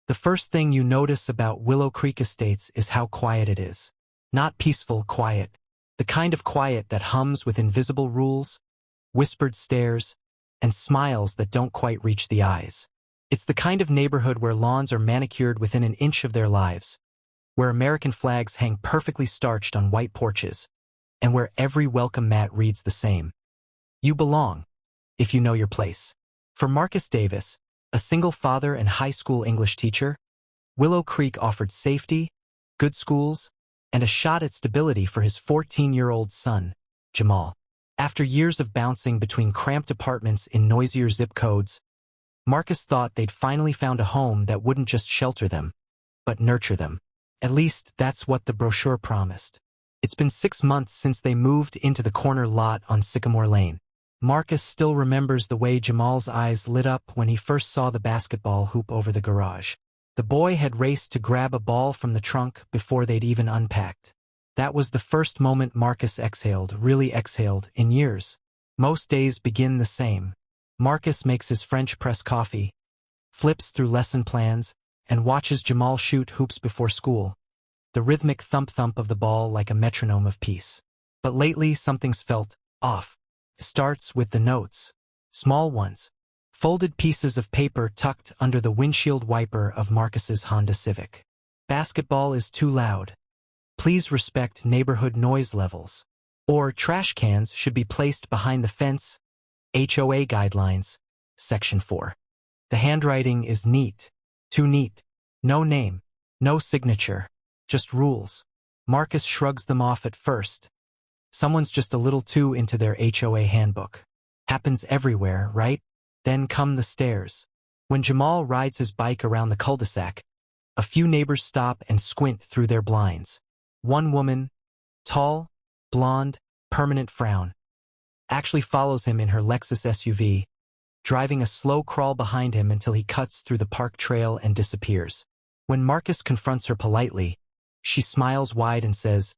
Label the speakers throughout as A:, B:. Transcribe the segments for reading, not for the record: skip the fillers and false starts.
A: The first thing you notice about Willow Creek Estates is how quiet it is. Not peaceful quiet. The kind of quiet that hums with invisible rules, whispered stares, and smiles that don't quite reach the eyes. It's the kind of neighborhood where lawns are manicured within an inch of their lives, where American flags hang perfectly starched on white porches, and where every welcome mat reads the same. You belong, if you know your place. For Marcus Davis, a single father and high school English teacher, Willow Creek offered safety, good schools, and a shot at stability for his 14-year-old son, Jamal. After years of bouncing between cramped apartments in noisier zip codes, Marcus thought they'd finally found a home that wouldn't just shelter them, but nurture them. At least that's what the brochure promised. It's been 6 months since they moved into the corner lot on Sycamore Lane. Marcus still remembers the way Jamal's eyes lit up when he first saw the basketball hoop over the garage. The boy had raced to grab a ball from the trunk before they'd even unpacked. That was the first moment Marcus really exhaled, in years. Most days begin the same. Marcus makes his French press coffee, flips through lesson plans, and watches Jamal shoot hoops before school. The rhythmic thump-thump of the ball like a metronome of peace. But lately something's felt off. It starts with the notes. Small ones. Folded pieces of paper tucked under the windshield wiper of Marcus's Honda Civic. Basketball is too loud. Please respect neighborhood noise levels. Or trash cans should be placed behind the fence. HOA Guidelines, Section 4. The handwriting is neat. Too neat. No name. No signature. Just rules. Marcus shrugs them off at first. Someone's just a little too into their HOA handbook. Happens everywhere, right? Then come the stairs. When Jamal rides his bike around the cul-de-sac, a few neighbors stop and squint through their blinds. One woman, tall, blonde, permanent frown, actually follows him in her Lexus SUV, driving a slow crawl behind him until he cuts through the park trail and disappears. When Marcus confronts her politely, she smiles wide and says,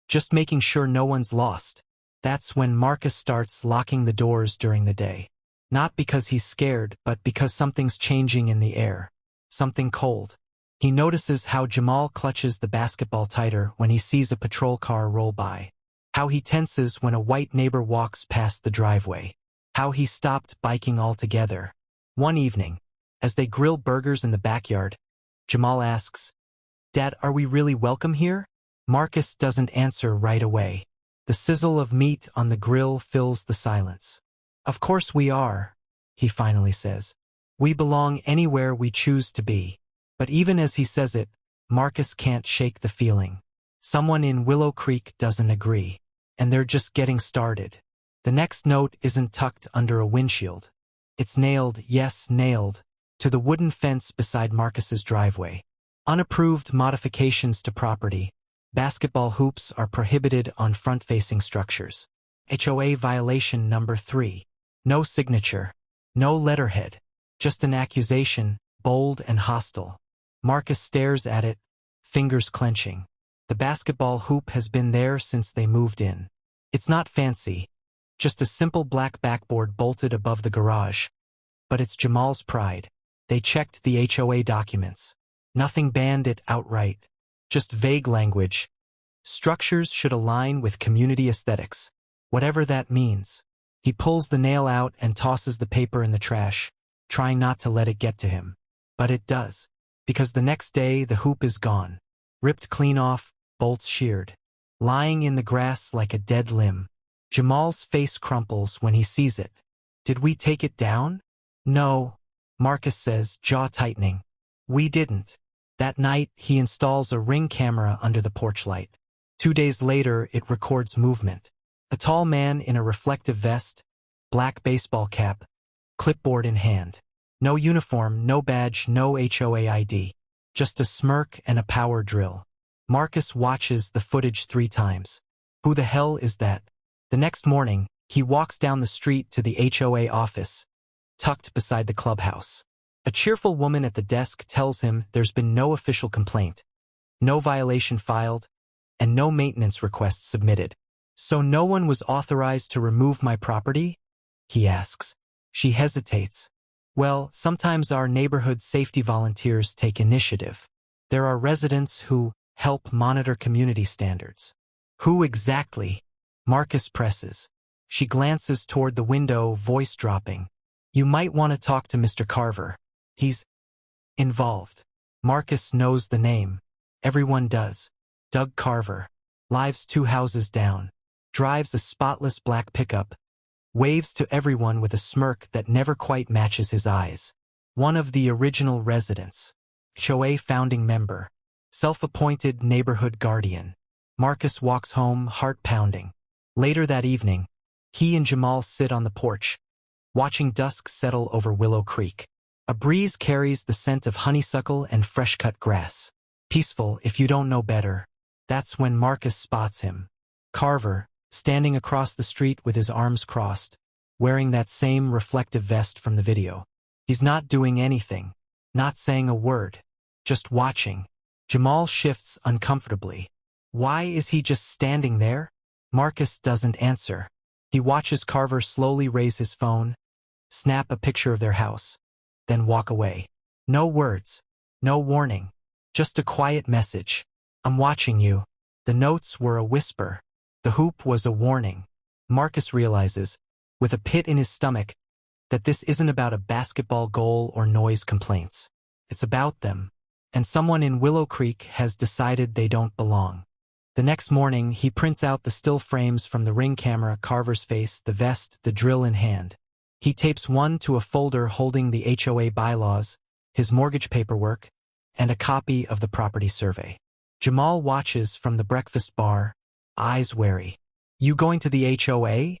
A: "Just making sure no one's lost." That's when Marcus starts locking the doors during the day. Not because he's scared, but because something's changing in the air. Something cold. He notices how Jamal clutches the basketball tighter when he sees a patrol car roll by. How he tenses when a white neighbor walks past the driveway. How he stopped biking altogether. One evening, as they grill burgers in the backyard, Jamal asks, "Dad, are we really welcome here?" Marcus doesn't answer right away. The sizzle of meat on the grill fills the silence. "Of course we are," he finally says. "We belong anywhere we choose to be." But even as he says it, Marcus can't shake the feeling. Someone in Willow Creek doesn't agree. And they're just getting started. The next note isn't tucked under a windshield. It's nailed, yes, nailed, to the wooden fence beside Marcus's driveway. Unapproved modifications to property. Basketball hoops are prohibited on front-facing structures. HOA violation number 3. No signature. No letterhead. Just an accusation, bold and hostile. Marcus stares at it, fingers clenching. The basketball hoop has been there since they moved in. It's not fancy, just a simple black backboard bolted above the garage. But it's Jamal's pride. They checked the HOA documents. Nothing banned it outright. Just vague language. Structures should align with community aesthetics. Whatever that means. He pulls the nail out and tosses the paper in the trash, trying not to let it get to him. But it does. Because the next day the hoop is gone. Ripped clean off, bolts sheared. Lying in the grass like a dead limb. Jamal's face crumples when he sees it. "Did we take it down?" "No," Marcus says, jaw tightening. "We didn't." That night, he installs a Ring camera under the porch light. 2 days later, it records movement. A tall man in a reflective vest, black baseball cap, clipboard in hand. No uniform, no badge, no HOA ID. Just a smirk and a power drill. Marcus watches the footage 3 times. Who the hell is that? The next morning, he walks down the street to the HOA office, tucked beside the clubhouse. A cheerful woman at the desk tells him there's been no official complaint, no violation filed, and no maintenance requests submitted. "So no one was authorized to remove my property?" he asks. She hesitates. Well, sometimes our neighborhood safety volunteers take initiative. There are residents who help monitor community standards. Who exactly? Marcus presses. She glances toward the window, voice dropping. You might want to talk to Mr. Carver. He's involved. Marcus knows the name. Everyone does. Doug Carver. Lives 2 houses down. Drives a spotless black pickup. Waves to everyone with a smirk that never quite matches his eyes. One of the original residents. HOA founding member. Self-appointed neighborhood guardian. Marcus walks home, heart pounding. Later that evening, he and Jamal sit on the porch, watching dusk settle over Willow Creek. A breeze carries the scent of honeysuckle and fresh-cut grass. Peaceful if you don't know better. That's when Marcus spots him. Carver, standing across the street with his arms crossed, wearing that same reflective vest from the video. He's not doing anything, not saying a word, just watching. Jamal shifts uncomfortably. Why is he just standing there? Marcus doesn't answer. He watches Carver slowly raise his phone, snap a picture of their house, then walk away. No words, no warning, just a quiet message. I'm watching you. The notes were a whisper. The hoop was a warning. Marcus realizes, with a pit in his stomach, that this isn't about a basketball goal or noise complaints. It's about them. And someone in Willow Creek has decided they don't belong. The next morning, he prints out the still frames from the Ring camera, Carver's face, the vest, the drill in hand. He tapes one to a folder holding the HOA bylaws, his mortgage paperwork, and a copy of the property survey. Jamal watches from the breakfast bar, eyes wary. You going to the HOA?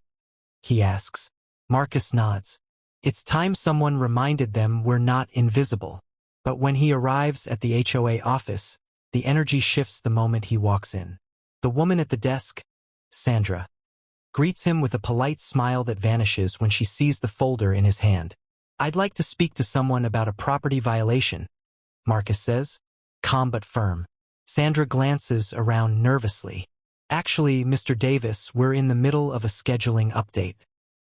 A: He asks. Marcus nods. It's time someone reminded them we're not invisible. But when he arrives at the HOA office, the energy shifts the moment he walks in. The woman at the desk, Sandra, greets him with a polite smile that vanishes when she sees the folder in his hand. I'd like to speak to someone about a property violation, Marcus says, calm but firm. Sandra glances around nervously. Actually, Mr. Davis, we're in the middle of a scheduling update.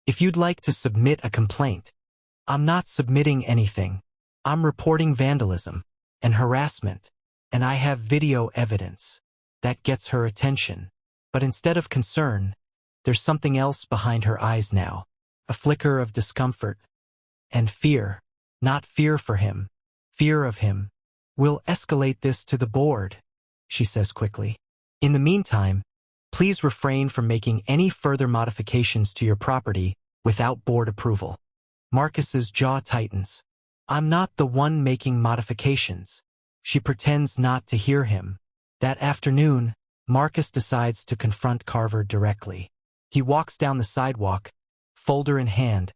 A: If you'd like to submit a complaint. I'm not submitting anything. I'm reporting vandalism and harassment, and I have video evidence. That gets her attention. But instead of concern, there's something else behind her eyes now. A flicker of discomfort and fear. Not fear for him, fear of him. We'll escalate this to the board, she says quickly. In the meantime, please refrain from making any further modifications to your property without board approval. Marcus's jaw tightens. I'm not the one making modifications. She pretends not to hear him. That afternoon, Marcus decides to confront Carver directly. He walks down the sidewalk, folder in hand,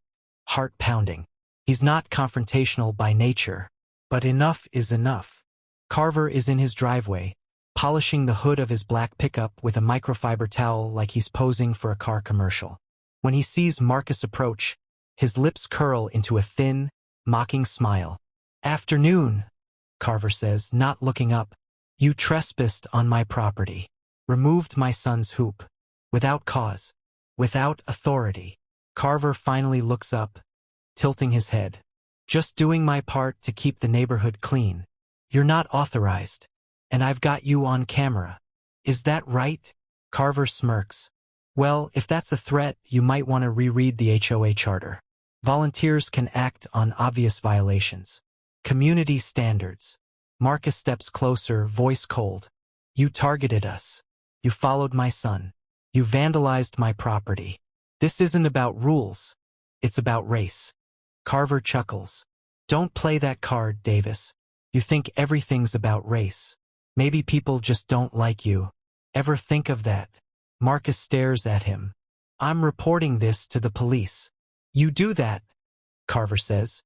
A: heart pounding. He's not confrontational by nature, but enough is enough. Carver is in his driveway, polishing the hood of his black pickup with a microfiber towel like he's posing for a car commercial. When he sees Marcus approach, his lips curl into a thin, mocking smile. Afternoon, Carver says, not looking up. You trespassed on my property, removed my son's hoop, without cause, without authority. Carver finally looks up, tilting his head. Just doing my part to keep the neighborhood clean. You're not authorized, and I've got you on camera. Is that right? Carver smirks. Well, if that's a threat, you might want to reread the HOA charter. Volunteers can act on obvious violations. Community standards. Marcus steps closer, voice cold. You targeted us. You followed my son. You vandalized my property. This isn't about rules. It's about race. Carver chuckles. Don't play that card, Davis. You think everything's about race. Maybe people just don't like you. Ever think of that? Marcus stares at him. I'm reporting this to the police. You do that, Carver says,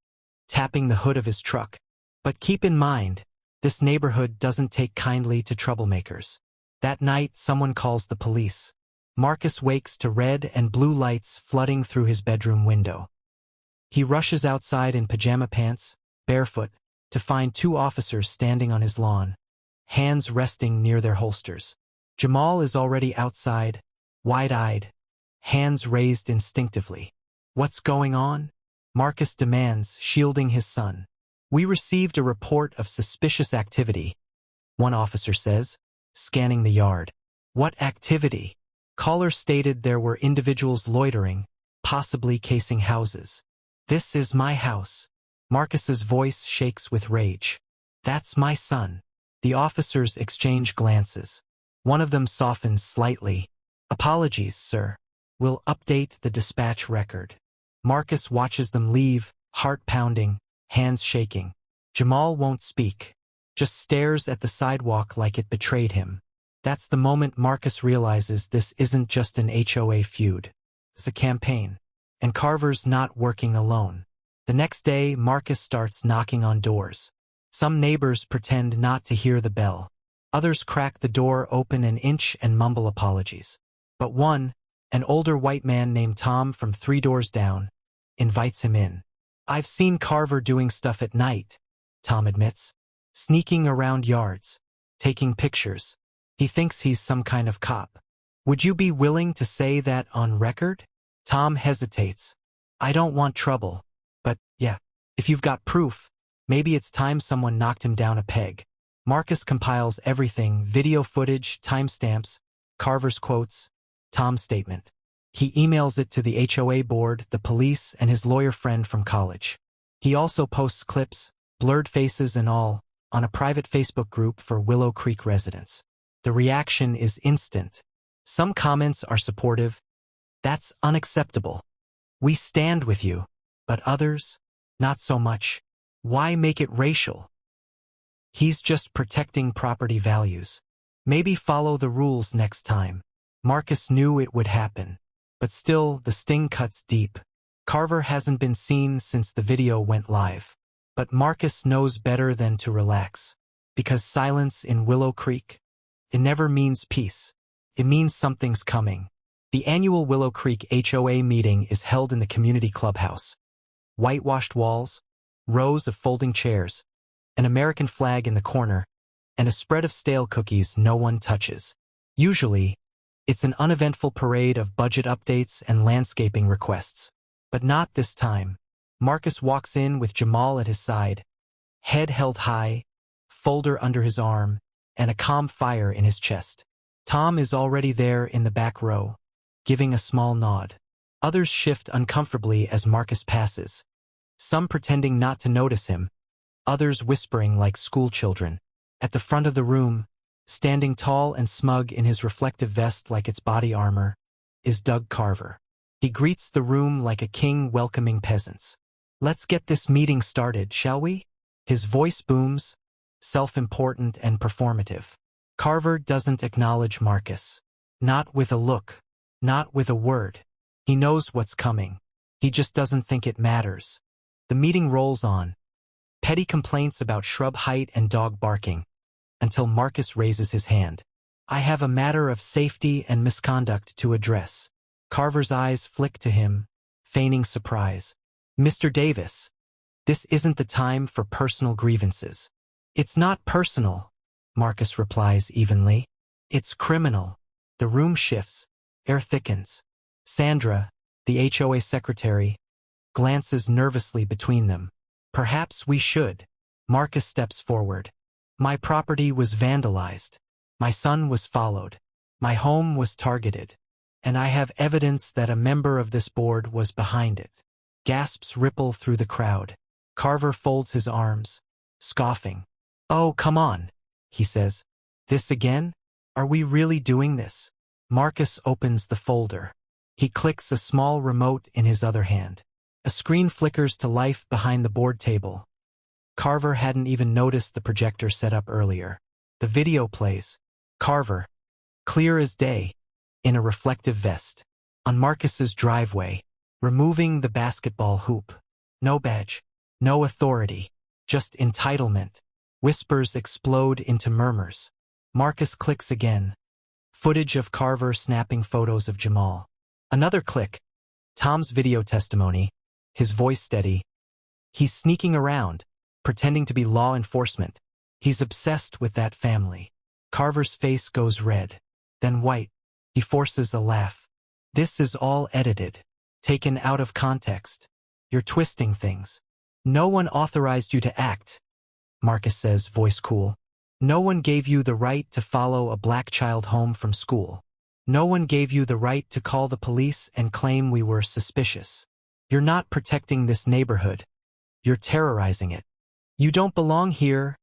A: tapping the hood of his truck. But keep in mind, this neighborhood doesn't take kindly to troublemakers. That night, someone calls the police. Marcus wakes to red and blue lights flooding through his bedroom window. He rushes outside in pajama pants, barefoot, to find 2 officers standing on his lawn, hands resting near their holsters. Jamal is already outside, wide-eyed, hands raised instinctively. What's going on? Marcus demands, shielding his son. We received a report of suspicious activity, one officer says, scanning the yard. What activity? Caller stated there were individuals loitering, possibly casing houses. This is my house. Marcus's voice shakes with rage. That's my son. The officers exchange glances. One of them softens slightly. Apologies, sir. We'll update the dispatch record. Marcus watches them leave, heart pounding, hands shaking. Jamal won't speak, just stares at the sidewalk like it betrayed him. That's the moment Marcus realizes this isn't just an HOA feud. It's a campaign. And Carver's not working alone. The next day, Marcus starts knocking on doors. Some neighbors pretend not to hear the bell. Others crack the door open an inch and mumble apologies. But one, an older white man named Tom from 3 doors down, invites him in. I've seen Carver doing stuff at night, Tom admits. Sneaking around yards, taking pictures. He thinks he's some kind of cop. Would you be willing to say that on record? Tom hesitates. I don't want trouble. But, yeah, if you've got proof, maybe it's time someone knocked him down a peg. Marcus compiles everything, video footage, timestamps, Carver's quotes, Tom's statement. He emails it to the HOA board, the police, and his lawyer friend from college. He also posts clips, blurred faces and all, on a private Facebook group for Willow Creek residents. The reaction is instant. Some comments are supportive. That's unacceptable. We stand with you. But others, not so much. Why make it racial? He's just protecting property values. Maybe follow the rules next time. Marcus knew it would happen. But still, the sting cuts deep. Carver hasn't been seen since the video went live. But Marcus knows better than to relax. Because silence in Willow Creek, it never means peace. It means something's coming. The annual Willow Creek HOA meeting is held in the community clubhouse. Whitewashed walls, rows of folding chairs, an American flag in the corner, and a spread of stale cookies no one touches. Usually, it's an uneventful parade of budget updates and landscaping requests. But not this time. Marcus walks in with Jamal at his side, head held high, folder under his arm, and a calm fire in his chest. Tom is already there in the back row, giving a small nod. Others shift uncomfortably as Marcus passes, some pretending not to notice him, others whispering like schoolchildren. At the front of the room, standing tall and smug in his reflective vest like its body armor, is Doug Carver. He greets the room like a king welcoming peasants. Let's get this meeting started, shall we? His voice booms, self-important and performative. Carver doesn't acknowledge Marcus. Not with a look. Not with a word. He knows what's coming. He just doesn't think it matters. The meeting rolls on. Petty complaints about shrub height and dog barking, until Marcus raises his hand. I have a matter of safety and misconduct to address. Carver's eyes flick to him, feigning surprise. Mr. Davis, this isn't the time for personal grievances. It's not personal, Marcus replies evenly. It's criminal. The room shifts. Air thickens. Sandra, the HOA secretary, glances nervously between them. Perhaps we should. Marcus steps forward. My property was vandalized. My son was followed. My home was targeted. And I have evidence that a member of this board was behind it. Gasps ripple through the crowd. Carver folds his arms, scoffing. Oh, come on, he says. This again? Are we really doing this? Marcus opens the folder. He clicks a small remote in his other hand. A screen flickers to life behind the board table. Carver hadn't even noticed the projector set up earlier. The video plays. Carver, clear as day, in a reflective vest, on Marcus's driveway, removing the basketball hoop. No badge, no authority, just entitlement. Whispers explode into murmurs. Marcus clicks again. Footage of Carver snapping photos of Jamal. Another click. Tom's video testimony, his voice steady. He's sneaking around, pretending to be law enforcement. He's obsessed with that family. Carver's face goes red, then white. He forces a laugh. This is all edited, taken out of context. You're twisting things. No one authorized you to act, Marcus says, voice cool. No one gave you the right to follow a black child home from school. No one gave you the right to call the police and claim we were suspicious. You're not protecting this neighborhood. You're terrorizing it. You don't belong here,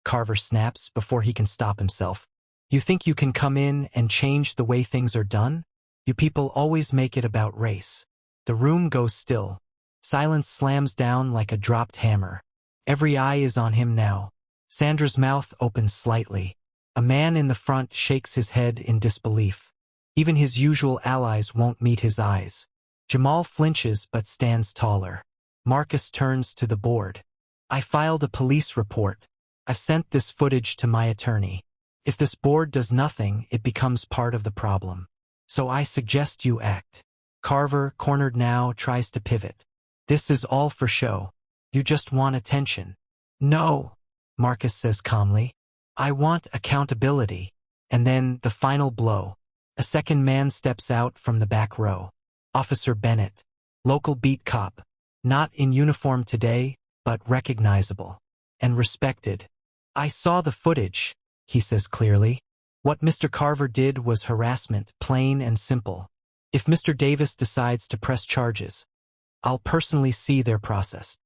A: Carver snaps before he can stop himself. You think you can come in and change the way things are done? You people always make it about race. The room goes still. Silence slams down like a dropped hammer. Every eye is on him now. Sandra's mouth opens slightly. A man in the front shakes his head in disbelief. Even his usual allies won't meet his eyes. Jamal flinches but stands taller. Marcus turns to the board. I filed a police report. I've sent this footage to my attorney. If this board does nothing, it becomes part of the problem. So I suggest you act. Carver, cornered now, tries to pivot. This is all for show. You just want attention. No, Marcus says calmly. I want accountability. And then the final blow. A second man steps out from the back row. Officer Bennett. Local beat cop. Not in uniform today, but recognizable. And respected. I saw the footage, he says clearly. What Mr. Carver did was harassment, plain and simple. If Mr. Davis decides to press charges, I'll personally see their process.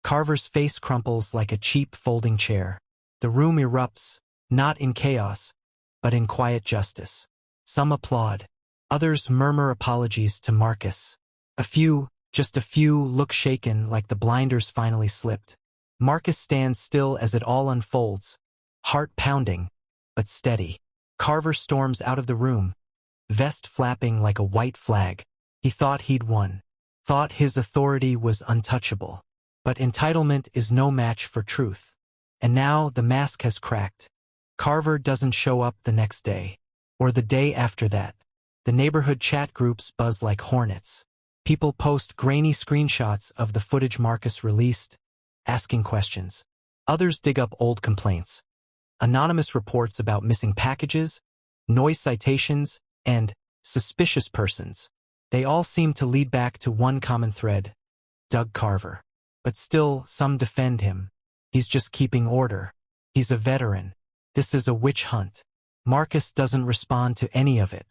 A: Carver's face crumples like a cheap folding chair. The room erupts, not in chaos, but in quiet justice. Some applaud. Others murmur apologies to Marcus. A few, just a few, look shaken like the blinders finally slipped. Marcus stands still as it all unfolds, heart pounding, but steady. Carver storms out of the room, vest flapping like a white flag. He thought he'd won, thought his authority was untouchable. But entitlement is no match for truth. And now the mask has cracked. Carver doesn't show up the next day, or the day after that. The neighborhood chat groups buzz like hornets. People post grainy screenshots of the footage Marcus released, asking questions. Others dig up old complaints. Anonymous reports about missing packages, noise citations, and suspicious persons. They all seem to lead back to one common thread: Doug Carver. But still, some defend him. He's just keeping order. He's a veteran. This is a witch hunt. Marcus doesn't respond to any of it.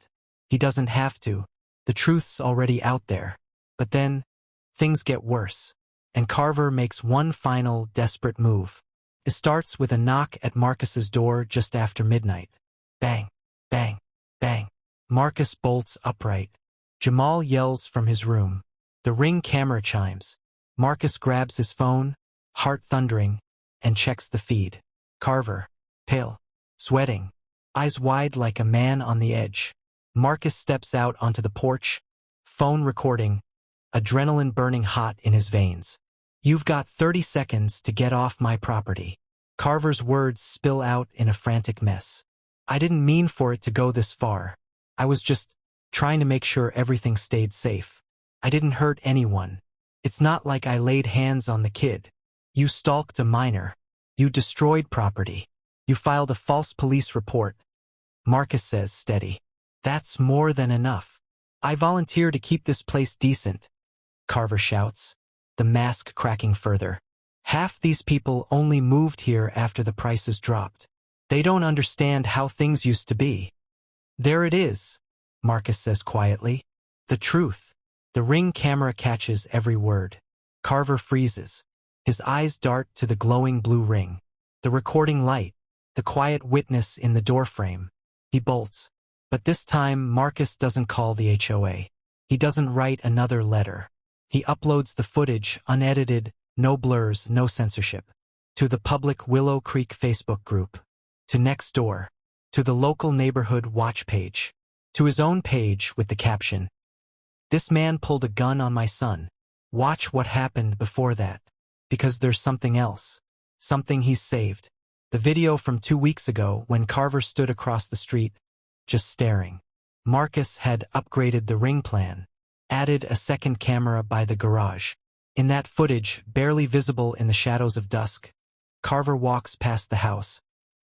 A: He doesn't have to. The truth's already out there. But then, things get worse. And Carver makes one final, desperate move. It starts with a knock at Marcus's door just after midnight. Bang, bang, bang. Marcus bolts upright. Jamal yells from his room. The Ring camera chimes. Marcus grabs his phone, heart thundering, and checks the feed. Carver, pale, sweating, eyes wide like a man on the edge. Marcus steps out onto the porch, phone recording, adrenaline burning hot in his veins. You've got 30 seconds to get off my property. Carver's words spill out in a frantic mess. I didn't mean for it to go this far. I was just trying to make sure everything stayed safe. I didn't hurt anyone. It's not like I laid hands on the kid. You stalked a minor. You destroyed property. You filed a false police report. Marcus says, steady. That's more than enough. I volunteer to keep this place decent, Carver shouts, the mask cracking further. Half these people only moved here after the prices dropped. They don't understand how things used to be. There it is, Marcus says quietly. The truth. The Ring camera catches every word. Carver freezes. His eyes dart to the glowing blue ring. The recording light. The quiet witness in the doorframe. He bolts. But this time, Marcus doesn't call the HOA. He doesn't write another letter. He uploads the footage, unedited, no blurs, no censorship. To the public Willow Creek Facebook group. To Nextdoor. To the local neighborhood watch page. To his own page with the caption, "This man pulled a gun on my son. Watch what happened before that. Because there's something else. Something he's saved." The video from 2 weeks ago when Carver stood across the street, just staring. Marcus had upgraded the Ring plan, added a second camera by the garage. In that footage, barely visible in the shadows of dusk, Carver walks past the house,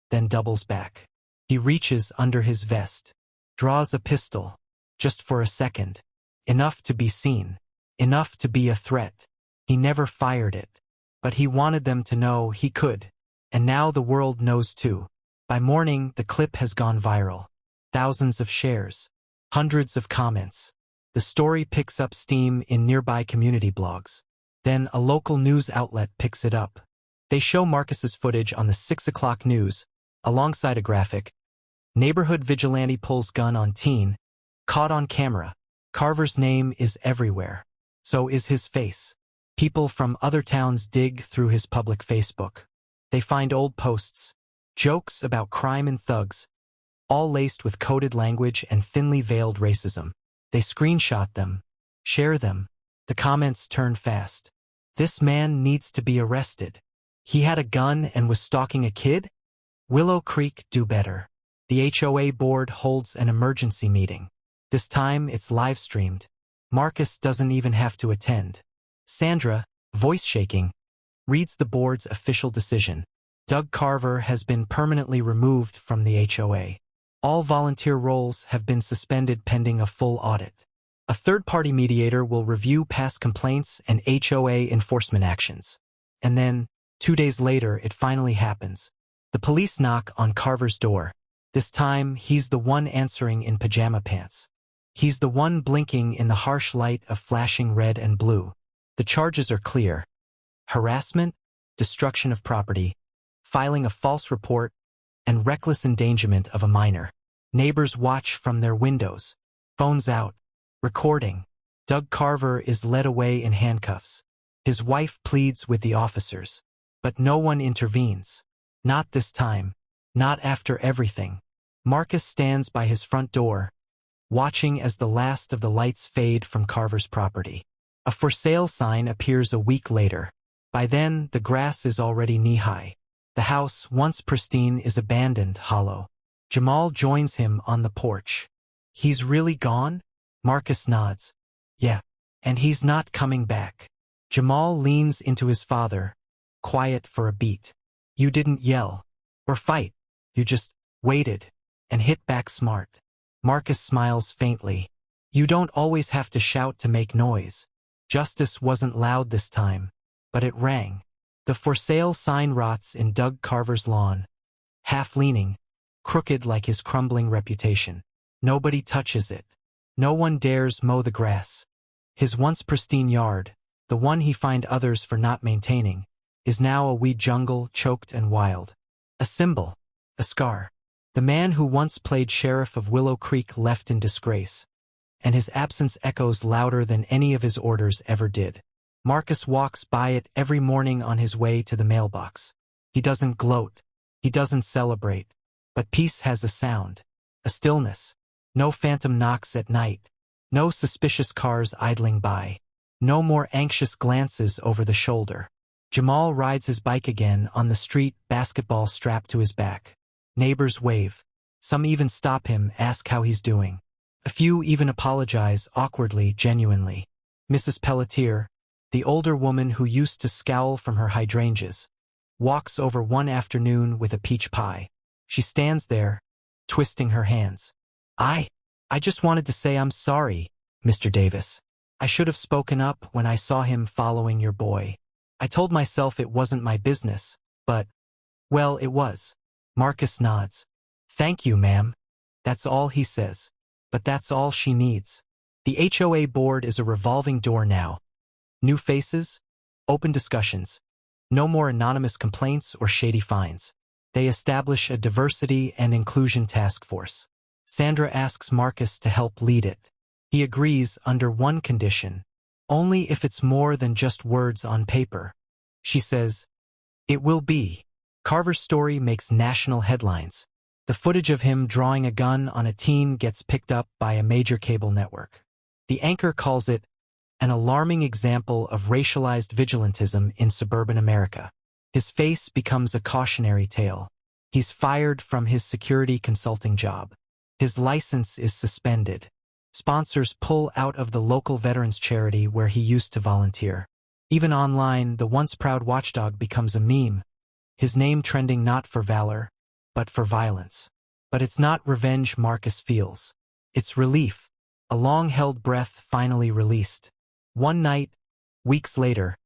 A: then doubles back. He reaches under his vest, draws a pistol, just for a second. Enough to be seen. Enough to be a threat. He never fired it. But he wanted them to know he could. And now the world knows too. By morning, the clip has gone viral. Thousands of shares. Hundreds of comments. The story picks up steam in nearby community blogs. Then a local news outlet picks it up. They show Marcus's footage on the 6 o'clock news, alongside a graphic. Neighborhood vigilante pulls gun on teen. Caught on camera. Carver's name is everywhere. So is his face. People from other towns dig through his public Facebook. They find old posts, jokes about crime and thugs, all laced with coded language and thinly veiled racism. They screenshot them, share them. The comments turn fast. This man needs to be arrested. He had a gun and was stalking a kid? Willow Creek do better. The HOA board holds an emergency meeting. This time it's live-streamed. Marcus doesn't even have to attend. Sandra, voice shaking, reads the board's official decision. Doug Carver has been permanently removed from the HOA. All volunteer roles have been suspended pending a full audit. A third-party mediator will review past complaints and HOA enforcement actions. And then, 2 days later, it finally happens. The police knock on Carver's door. This time, he's the one answering in pajama pants. He's the one blinking in the harsh light of flashing red and blue. The charges are clear. Harassment, destruction of property, filing a false report, and reckless endangerment of a minor. Neighbors watch from their windows. Phones out. Recording. Doug Carver is led away in handcuffs. His wife pleads with the officers. But no one intervenes. Not this time. Not after everything. Marcus stands by his front door, watching as the last of the lights fade from Carver's property. A for sale sign appears a week later. By then, the grass is already knee-high. The house, once pristine, is abandoned, hollow. Jamal joins him on the porch. He's really gone? Marcus nods. Yeah. And he's not coming back. Jamal leans into his father, quiet for a beat. You didn't yell or fight. You just waited and hit back smart. Marcus smiles faintly. You don't always have to shout to make noise. Justice wasn't loud this time, but it rang. The for sale sign rots in Doug Carver's lawn, half-leaning, crooked like his crumbling reputation. Nobody touches it. No one dares mow the grass. His once pristine yard, the one he fined others for not maintaining, is now a weed jungle, choked and wild. A symbol, a scar. The man who once played sheriff of Willow Creek left in disgrace, and his absence echoes louder than any of his orders ever did. Marcus walks by it every morning on his way to the mailbox. He doesn't gloat. He doesn't celebrate. But peace has a sound, a stillness. No phantom knocks at night. No suspicious cars idling by. No more anxious glances over the shoulder. Jamal rides his bike again on the street, basketball strapped to his back. Neighbors wave. Some even stop him, ask how he's doing. A few even apologize, awkwardly, genuinely. Mrs. Pelletier, the older woman who used to scowl from her hydrangeas, walks over one afternoon with a peach pie. She stands there, twisting her hands. I just wanted to say I'm sorry, Mr. Davis. I should have spoken up when I saw him following your boy. I told myself it wasn't my business, but, well, it was. Marcus nods. Thank you, ma'am. That's all he says. But that's all she needs. The HOA board is a revolving door now. New faces, open discussions. No more anonymous complaints or shady fines. They establish a diversity and inclusion task force. Sandra asks Marcus to help lead it. He agrees under one condition, only if it's more than just words on paper. She says, "It will be." Carver's story makes national headlines. The footage of him drawing a gun on a teen gets picked up by a major cable network. The anchor calls it an alarming example of racialized vigilantism in suburban America. His face becomes a cautionary tale. He's fired from his security consulting job. His license is suspended. Sponsors pull out of the local veterans charity where he used to volunteer. Even online, the once proud watchdog becomes a meme, his name trending not for valor, but for violence. But it's not revenge Marcus feels. It's relief, a long-held breath finally released. One night, weeks later,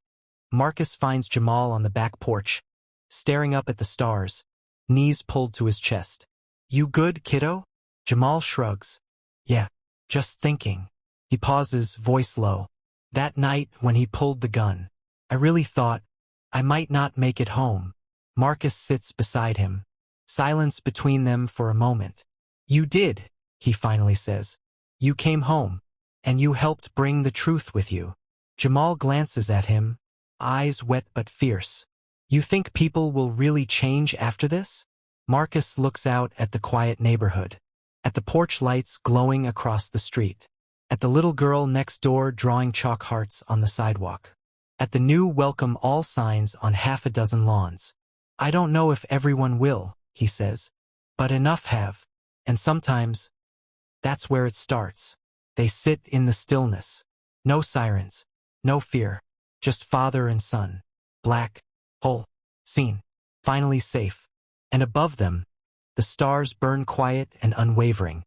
A: Marcus finds Jamal on the back porch, staring up at the stars, knees pulled to his chest. "You good, kiddo?" Jamal shrugs. "Yeah, just thinking." He pauses, voice low. "That night when he pulled the gun, I really thought I might not make it home." Marcus sits beside him. Silence between them for a moment. "You did," he finally says. "You came home, and you helped bring the truth with you." Jamal glances at him, eyes wet but fierce. "You think people will really change after this?" Marcus looks out at the quiet neighborhood, at the porch lights glowing across the street, at the little girl next door drawing chalk hearts on the sidewalk, at the new welcome all signs on half a dozen lawns. "I don't know if everyone will," he says, "but enough have. And sometimes, that's where it starts." They sit in the stillness. No sirens, no fear, just father and son. Black, hole, seen, finally safe. And above them, the stars burn quiet and unwavering.